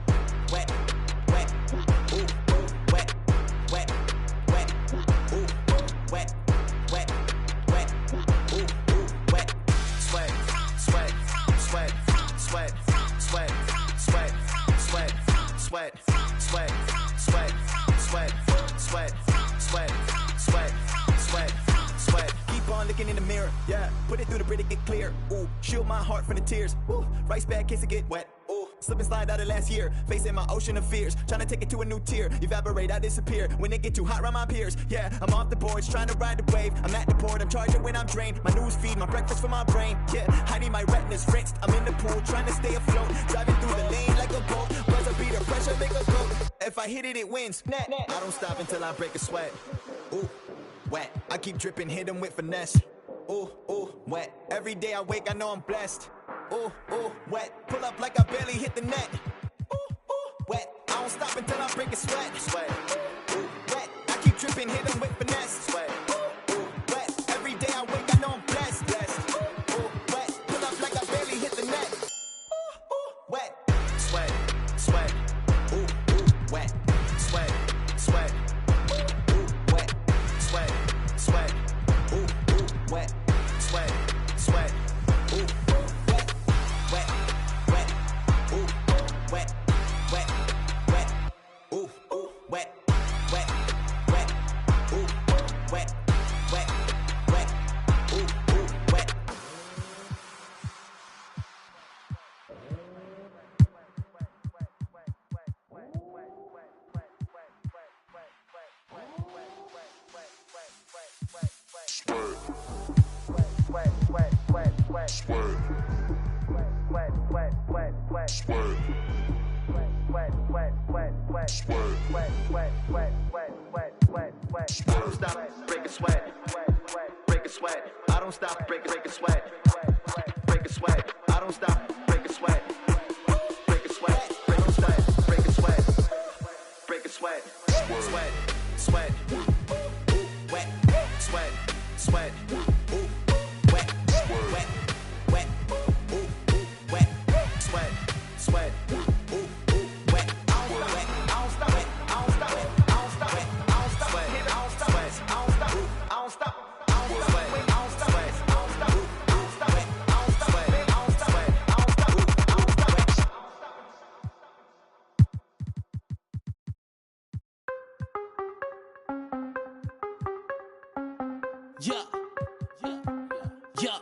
Sweat. Keep on looking in the mirror, yeah. Put it through the Brita, get clear. Ooh, shield my heart from the tears. Ooh, rice bag case it get wet. Ooh, slip and slide out of last year. Facing my ocean of fears, trying to take it to a new tier. Evaporate, I disappear when it get too hot around my peers. Yeah, I'm off the boards, trying to ride the wave. I'm at the port, I'm charging when I'm drained. My news feed, my breakfast for my brain. Yeah, hiding my retinas rinsed. I'm in the pool, trying to stay afloat. Driving through the lane like a boat. Buzzer beater, pressure make a go. If I hit it, it wins. I don't stop until I break a sweat. Ooh, wet. I keep dripping, hit him with finesse. Ooh, wet. Every day I wake, I know I'm blessed. Ooh, wet. Pull up like I barely hit the net. Ooh, wet. I don't stop until I break a sweat. Ooh, wet. I keep dripping, hit him with finesse. Ooh, wet. Every day I wake, I know I'm blessed. Ooh, wet. Pull up like I barely hit the net. don't stop, break a sweat. Break a sweat. I don't stop, break a sweat. Break a sweat. I don't stop, break a sweat. Break a sweat. Break a sweat. Break a sweat. Break a sweat. Sweat. Sweat. Ooh, wet. Sweat. Sweat. Ooh, wet. Wet. Wet. Ooh, wet. Sweat. Sweat. Ooh, wet. I don't stop. I don't stop. I don't stop. I don't stop. I don't stop. I don't stop. I don't stop. I don't stop. Yeah,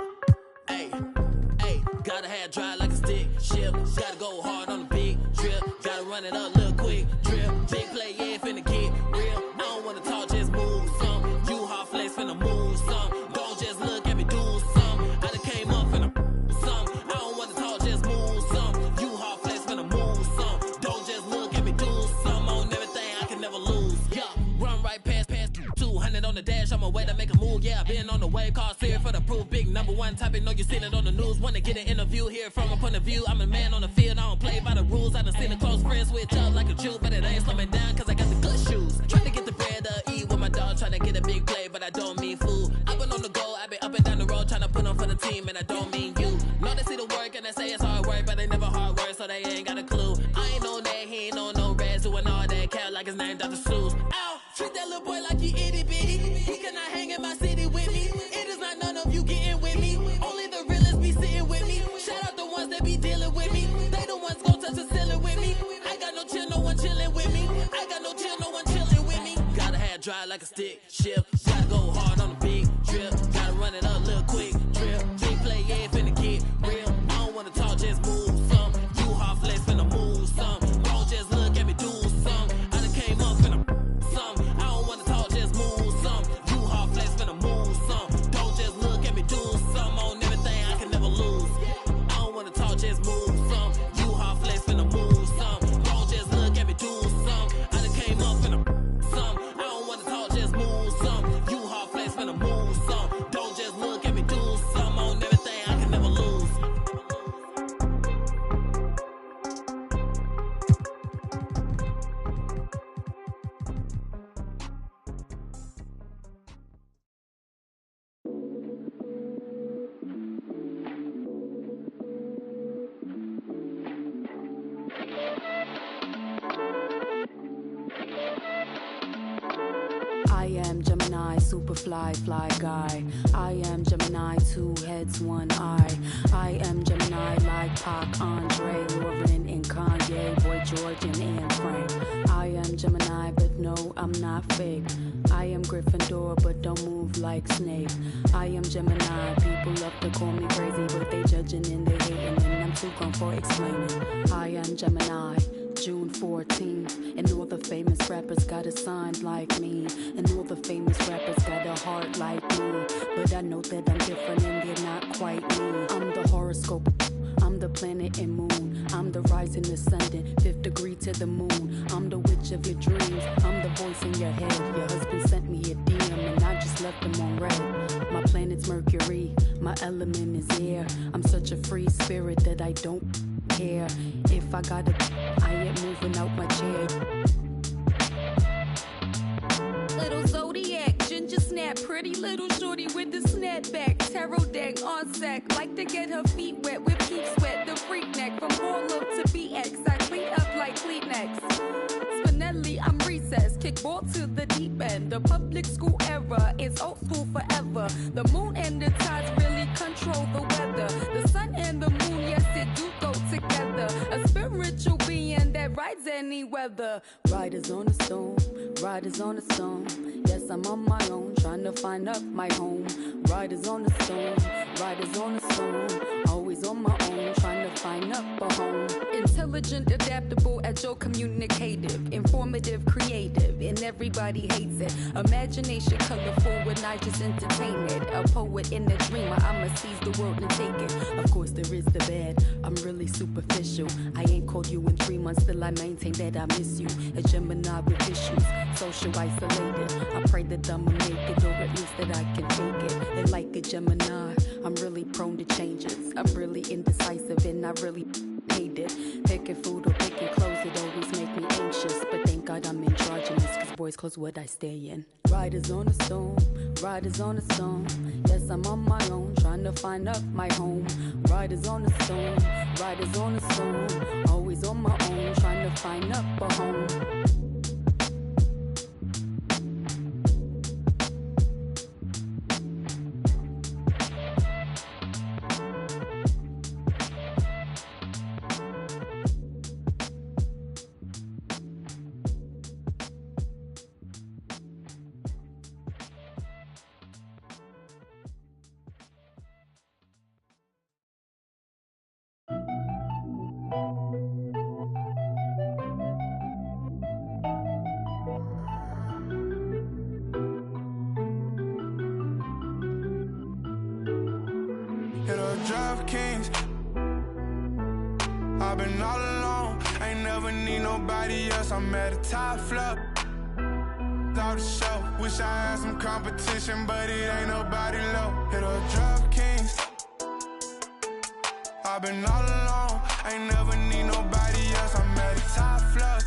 hey, gotta have dry like a stick shift. Gotta go hard on the big trip. Gotta run it up, little quick trip. Big play, yeah, finna get real. I don't wanna talk, just move some. You hard flex, finna move some. Don't just look at me, do some. I done came up, finna some. I don't wanna talk, just move some. You hard flex, finna move some. Don't just look at me, do some. On everything, I can never lose. Yeah, run right past 200 on the dash. I'm away to make a move. Yeah, I've been on the way. Call clear for the proof. Big number one topic. Know you seen it on the news. Wanna get an interview here from a point of view. I'm a man on the field. I don't play by the rules. I done seen a close friend switch up like a Jew, but it ain't slowing down cause I got the good shoes. Trying to get the bread to eat with my dog. Trying to get a big play, but I don't mean food. I've been on the go. I've been up and down the road. Trying to put on for the team, and I don't mean you. Know they see the work and they say it's hard work, but they never hard work, so they ain't got a clue. I ain't on that. He ain't on no reds. Doing all that cat like his name Dr. Seuss. Ow! Treat that little boy like he itty bitty. He cannot hang in my city with me. It is not none of you getting with me. Only the realest be sitting with me. Shout out the ones that be dealing with me. They the ones gon' touch the ceiling with me. I got no chill, no one chilling with me. I got no chill, no one chilling with me. Gotta have dry like a stick shift. Gotta go hard on the big trip. Gotta run it up, little quick trip. Big play, yeah, finna get real. I don't wanna talk, just move some. You hard flex, finna move some. Don't just look at me, do some. I done came up, finna some. I don't wanna talk, just move some. You hard flex, finna move some. Don't just look at me, do some. On everything, I can never lose. I don't wanna talk, just move some. You hard flex, finna move some. Don't just look at me, do some. I done came up, finna some. I don't wanna talk, just move some. You hard flex, finna move some. Don't just look at me, do some. On everything, I can never lose. I am Gemini, super fly guy. I am Gemini, 2 heads, 1 eye. I am Gemini like Pac, Andre, Lauren, and Kanye, Boy George, and Anne Frank. I am Gemini, but no, I'm not fake. I am Gryffindor, but don't move like Snake. I am Gemini, people love to call me crazy, but they judging and they hating, and I'm too grown for explaining. I am Gemini, June 14th, and all the famous rappers got a sign like me, and all the famous rappers got a heart like me, but I know that I'm different and they're not quite me. I'm the horoscope, I'm the planet and moon, I'm the rising ascendant, 5th degree to the moon, I'm the witch of your dreams, I'm the voice in your head. Your husband sent me a DM and I just left him on red. My planet's Mercury, my element is air. I'm such a free spirit that I don't care. If I gotta, I ain't moving out my chair. Little Zodiac, ginger snap, pretty little shorty with the snapback, tarot deck on sack, like to get her feet wet with peep sweat, the freak neck from Harlem to BX, I clean up like Kleenex. Spinelli, I'm recessed, kickball to the deep end, the public school era is old school forever. The moon and the tides really control the weather. The sun and the moon, yes, it do go together. A spiritual being that rides and any weather. Riders on the storm, riders on the storm. Yes, I'm on my own, trying to find up my home. Riders on the storm, riders on the storm. Always on my own, trying to find up a home. Intelligent, adaptable, agile, communicative, informative, creative, and everybody hates it. Imagination colorful when I just entertain it. A poet and a dreamer, I'ma seize the world and take it. Of course there is the bad, I'm really superficial. I ain't called you in 3 months, still I maintain that I miss you. A Gemini with issues, social isolated. I pray that I'ma make it, or at least that I can fake it. And like a Gemini, I'm really prone to changes. I'm really indecisive and I really hate it. Picking food or picking clothes, it always make me anxious. But thank God I'm androgynous, cause boys clothes what I stay in. Riders on the storm, riders on the storm. Yes, I'm on my own, trying to find up my home. Riders on the storm, riders on the storm. Always on my own, trying to find up a home. Kings. I've been all alone, ain't never need nobody else. I'm at the top floor, out the show. Wish I had some competition, but it ain't nobody low. Hit a Drop Kings. I've been all alone, ain't never need nobody else. I'm at the top floor,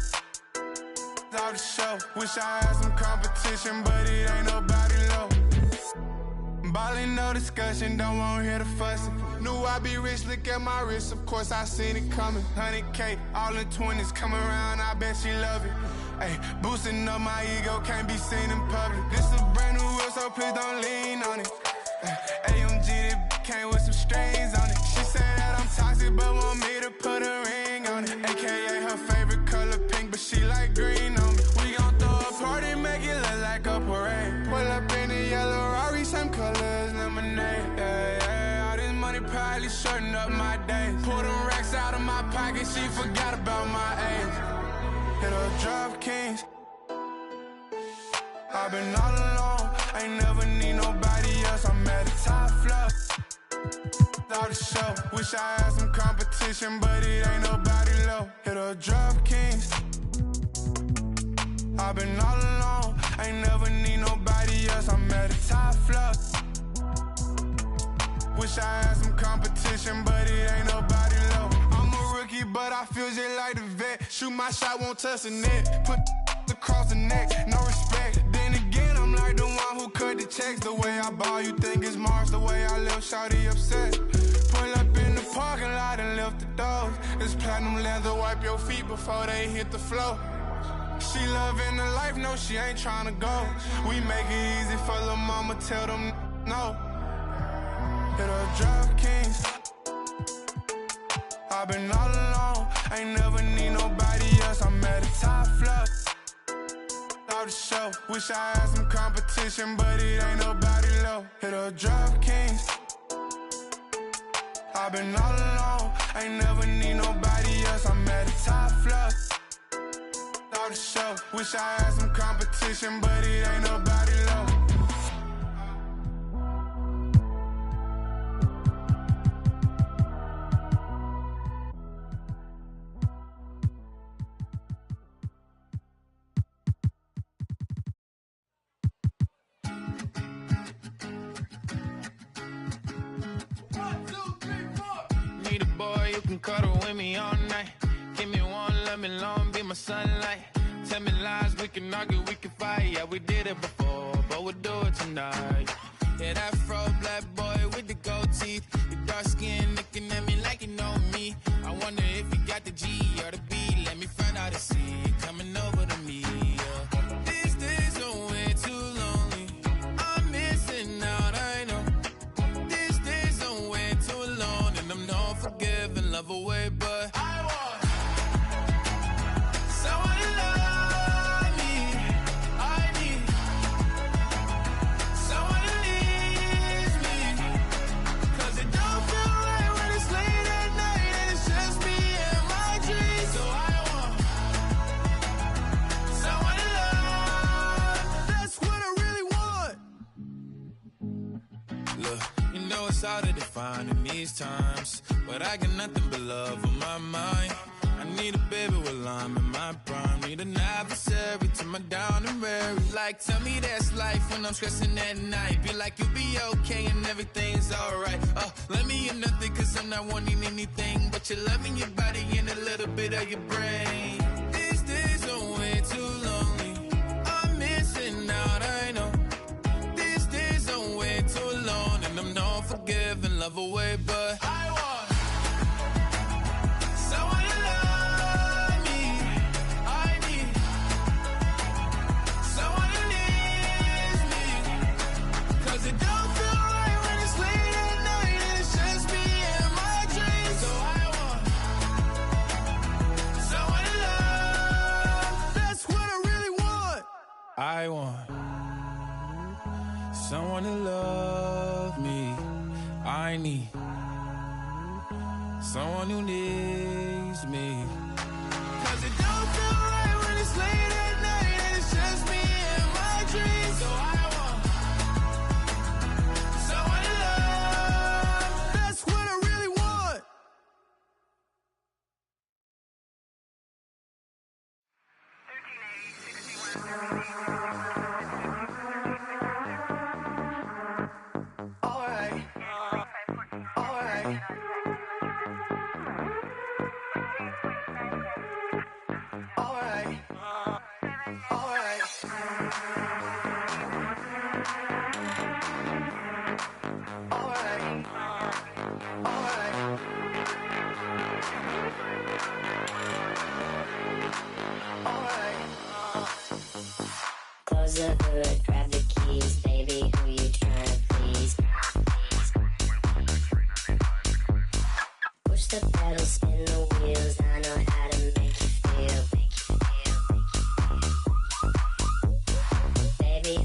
out the show. Wish I had some competition, but it ain't nobody low. Ballin', no discussion, don't want to hear the fussing. Knew I'd be rich, look at my wrist, of course I seen it coming. 100K, all in 20s, come around, I bet she love it. Ay, boosting up my ego, can't be seen in public. This a brand new wheel, so please don't lean on it. AMG, that came with some strings on it. She said that I'm toxic, but want me to put a ring on it. AKA her favorite color pink, but she like green on me. We gon' throw a party, make it look like a parade. Pull up in the yellow Rari, same color as lemonade. Yeah, yeah, all this money probably shorten up my days. Pull them racks out of my pocket, she forgot about my age. Hit a Drop Kings. I've been all alone, ain't never need nobody else. I'm at the top floor, out the show. Wish I had some competition, but it ain't nobody low. Hit a Drop Kings. I've been all alone, ain't never need nobody else. I'm at the top floor. Wish I had some competition, but it ain't nobody low. I'm a rookie, but I feel just like the vet. Shoot my shot, won't touch the net. Put across the neck, no respect. Then again, I'm like the one who cut the checks. The way I ball, you think it's Mars. The way I left shawty upset. Pull up in the parking lot and left the doors. It's platinum leather, wipe your feet before they hit the floor. She loving the life, no, she ain't tryna go. We make it easy for the mama, tell them no. Hit a Drop Kings. I've been all alone, ain't never need nobody else. I'm at the top floor, out the show. Wish I had some competition, but it ain't nobody low. Hit a Drop Kings. I've been all alone, ain't never need nobody else. I'm at the top floor, out the show. Wish I had some competition, but it ain't nobody low. Need a boy you can cuddle with me all night. Give me one, let me long, be my sunlight. Tell me lies, we can argue, we can fight. Yeah, we did it before, but we'll do it tonight. Yeah, that fro black boy with the gold teeth. Your dark skin looking at me like you know me. I wonder if you got the G or the B. Let me find out and see you coming over to me. Yeah. These days are way too lonely. I'm missing out, I know. These days are way too alone, and I'm not forgiving, love away, but I want look, you know it's hard to define in these times, but I got nothing but love on my mind. I need a baby while I'm in my prime. Need an adversary to my down and weary. Like, tell me that's life when I'm stressing at night. Be like, you'll be okay and everything's alright. Let me in nothing cause I'm not wanting anything but your love in your body and a little bit of your brain. These days are way too lonely. I'm missing out, I know. These days are way too long and I'm not forgiving love away, but I want someone to love me. I need someone who needs me. Cause it don't feel right when it's late at night and it's just me and my dreams. So I want someone to love. That's what I really want. I want someone to love me. I need someone who needs me. Cause it don't feel right when it's late at night and it's just me and my dreams. So I want someone to love. That's what I really want. Alright. Alright. Alright. Alright. Alright. Close the hood, grab the keys, baby, who you tryna please? Push the pedal, spin the wheels, I know how to make you feel. Baby,